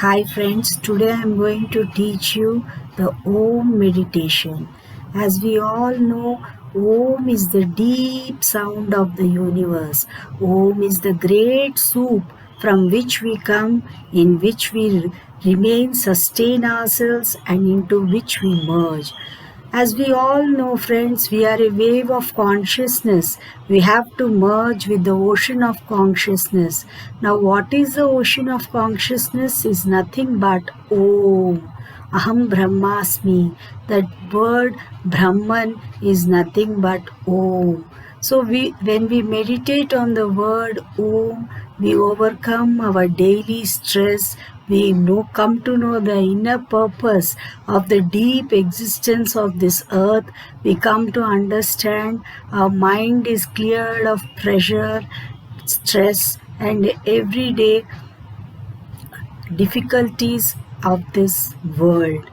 Hi friends, today I am going to teach you the Om meditation. As we all know, Om is the deep sound of the universe. Om is the great soup from which we come, in which we remain, sustain ourselves, and into which we merge. As we all know, friends, we are a wave of consciousness. We have to merge with the ocean of consciousness. Now, what is the ocean of consciousness? Is nothing but Om. Aham Brahmasmi. That word Brahman is nothing but Om. So when we meditate on the word Om, we overcome our daily stress. We come to know the inner purpose of the deep existence of this earth. We come to understand our mind is cleared of pressure, stress, and everyday difficulties of this world.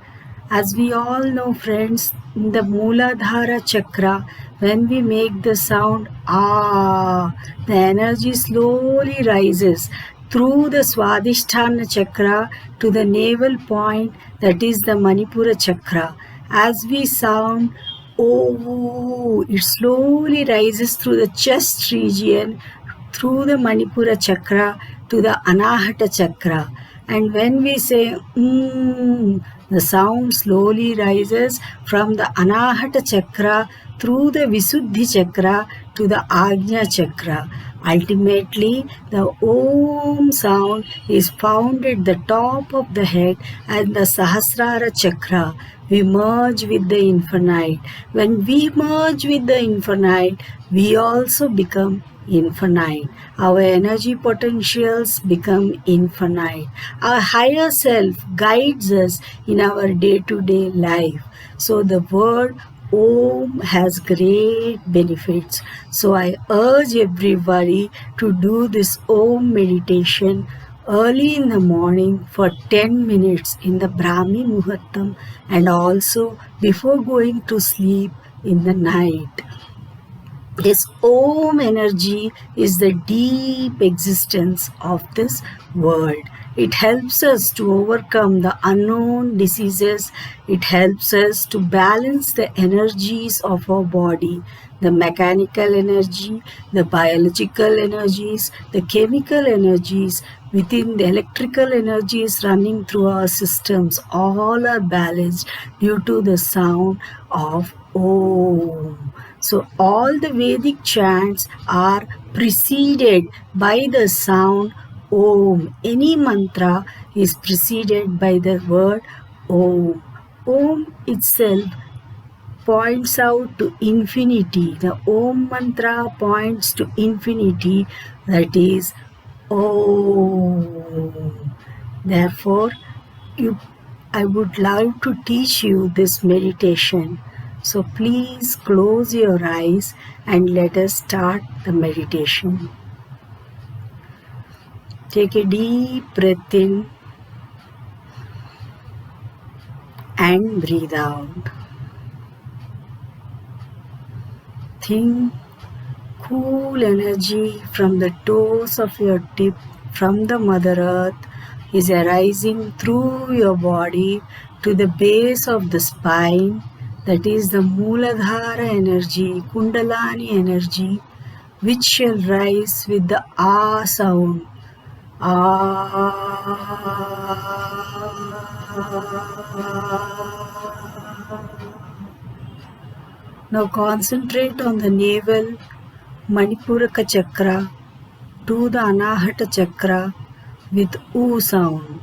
As we all know, friends, in the Mooladhara chakra, when we make the sound ah, the energy slowly rises through the Swadhisthana chakra to the navel point, that is the Manipura chakra. As we sound oh, it slowly rises through the chest region, through the Manipura chakra to the Anahata chakra. And when we say the sound slowly rises from the Anahata chakra through the Visuddhi chakra to the Ajna chakra. Ultimately, the Om sound is found at the top of the head and the Sahasrara chakra. We merge with the infinite. When we merge with the infinite, we also become infinite. Our energy potentials become infinite. Our higher self guides us in our day-to-day life. So the word Om has great benefits. So I urge everybody to do this Om meditation early in the morning for 10 minutes in the Brahmi Muhurtam and also before going to sleep in the night. This Om energy is the deep existence of this world. It helps us to overcome the unknown diseases. It helps us to balance the energies of our body, the mechanical energy, the biological energies, the chemical energies, within the electrical energies running through our systems. All are balanced due to the sound of Om. So all the Vedic chants are preceded by the sound Om. Any mantra is preceded by the word Om. Om itself points out to infinity. The Om mantra points to infinity, that is Om. Therefore, I would love to teach you this meditation. So please close your eyes and let us start the meditation. Take a deep breath in and breathe out. Think cool energy from the toes of your tip, from the Mother Earth, is arising through your body to the base of the spine. That is the Mooladhara energy, Kundalani energy, which shall rise with the Ah sound. Now concentrate on the navel, Manipuraka chakra to the Anahata chakra with Oo sound.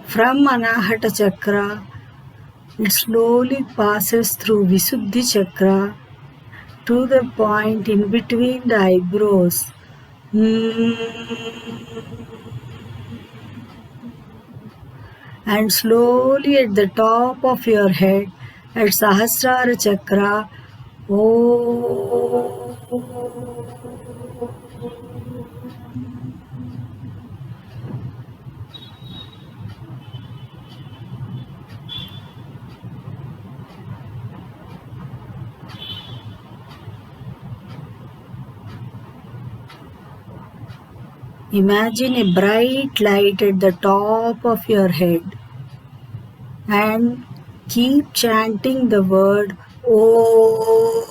From Anahata chakra, it slowly passes through Visuddhi chakra to the point in between the eyebrows. And slowly at the top of your head, at Sahasrara chakra, Imagine a bright light at the top of your head and keep chanting the word Om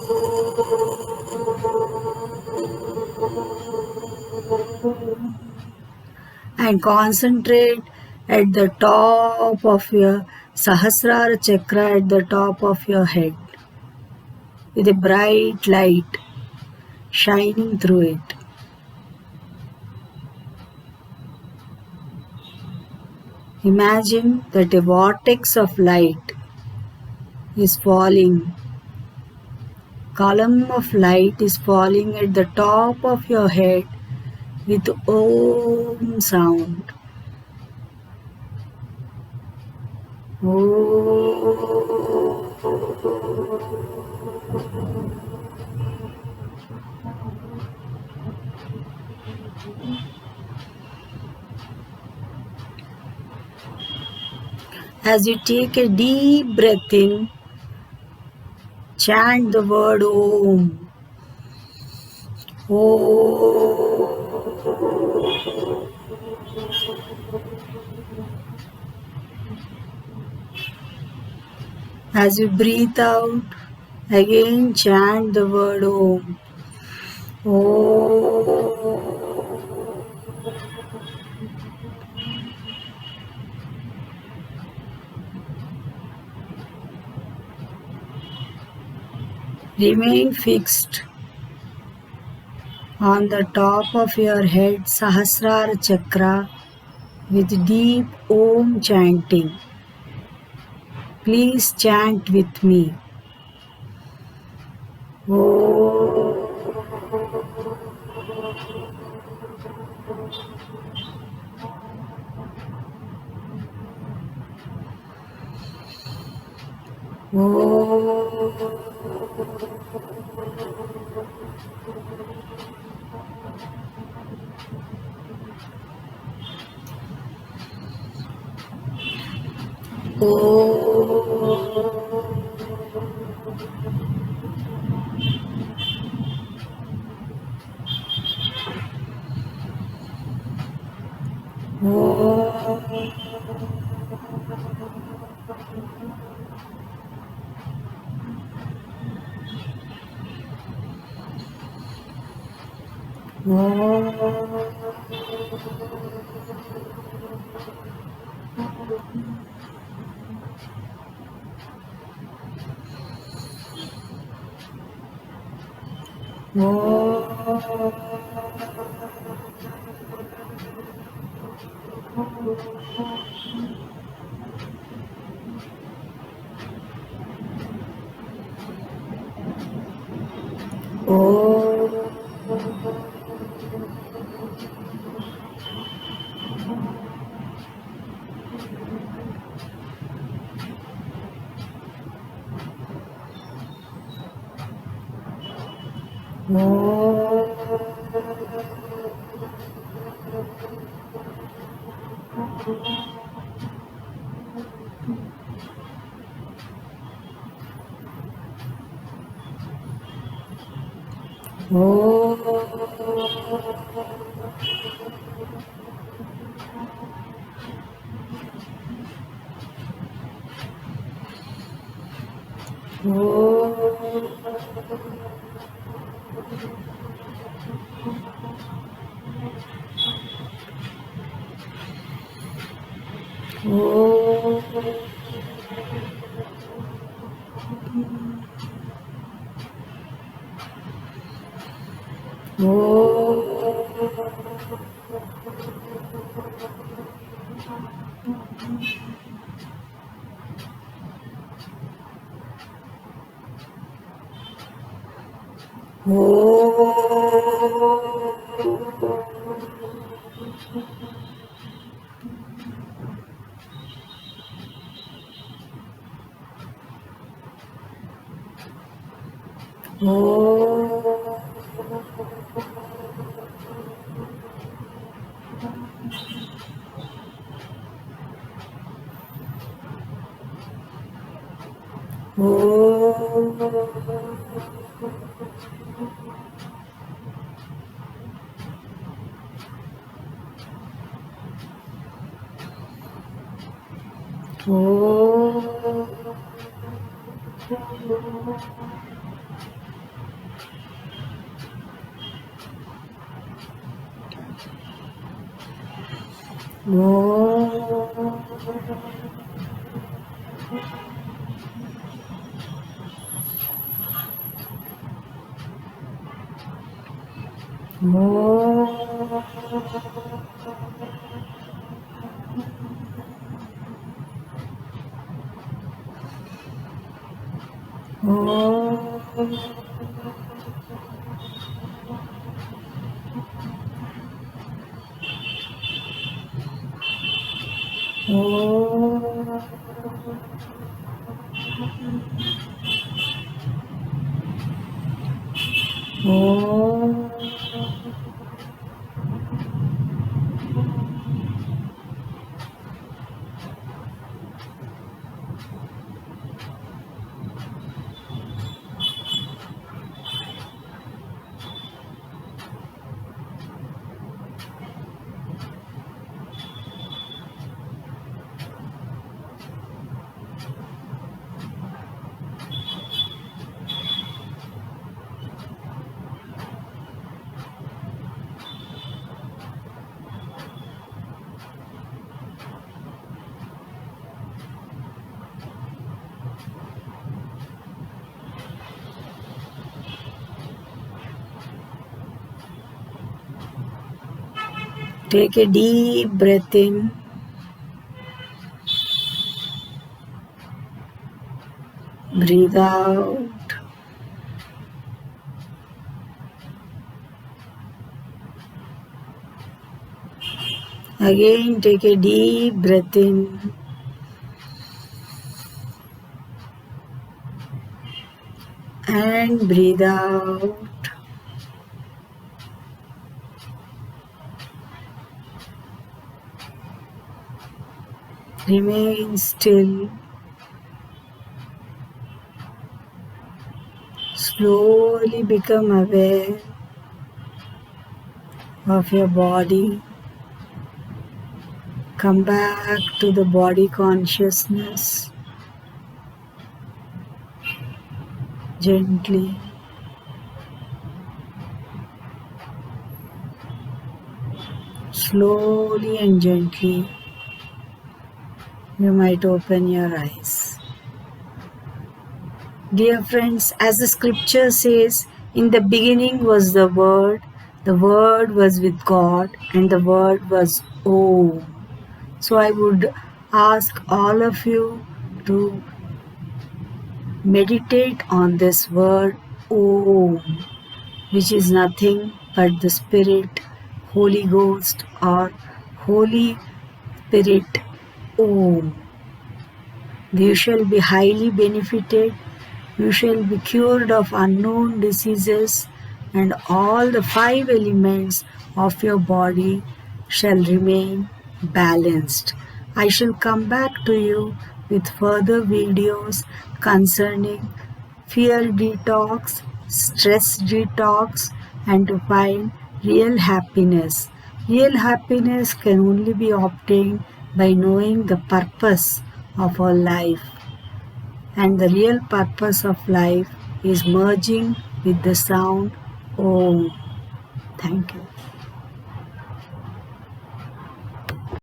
and concentrate at the top of your Sahasrara chakra at the top of your head with a bright light shining through it. Imagine that a vortex of light is falling. Column of light is falling at the top of your head with Om sound. As you take a deep breath in, chant the word Om. Om. As you breathe out, again chant the word Om. Om. Remain fixed on the top of your head, Sahasrara chakra, with deep Om chanting. Please chant with me. Om. Om. Oh. Oh. Oh. Oh. Oh. Oh. Take a deep breath in. Breathe out. Again, take a deep breath in. And breathe out. Remain still. Slowly become aware of your body. Come back to the body consciousness gently. Slowly and gently, you might open your eyes. Dear friends, as the scripture says, in the beginning was the Word was with God, and the Word was Om. So I would ask all of you to meditate on this word Om, which is nothing but the Spirit, Holy Ghost, or Holy Spirit Om. You shall be highly benefited. You shall be cured of unknown diseases, and all the 5 elements of your body shall remain balanced. I shall come back to you with further videos concerning fear detox, stress detox, and to find real happiness. Real happiness can only be obtained by knowing the purpose of our life. And the real purpose of life is merging with the sound Om. Thank you.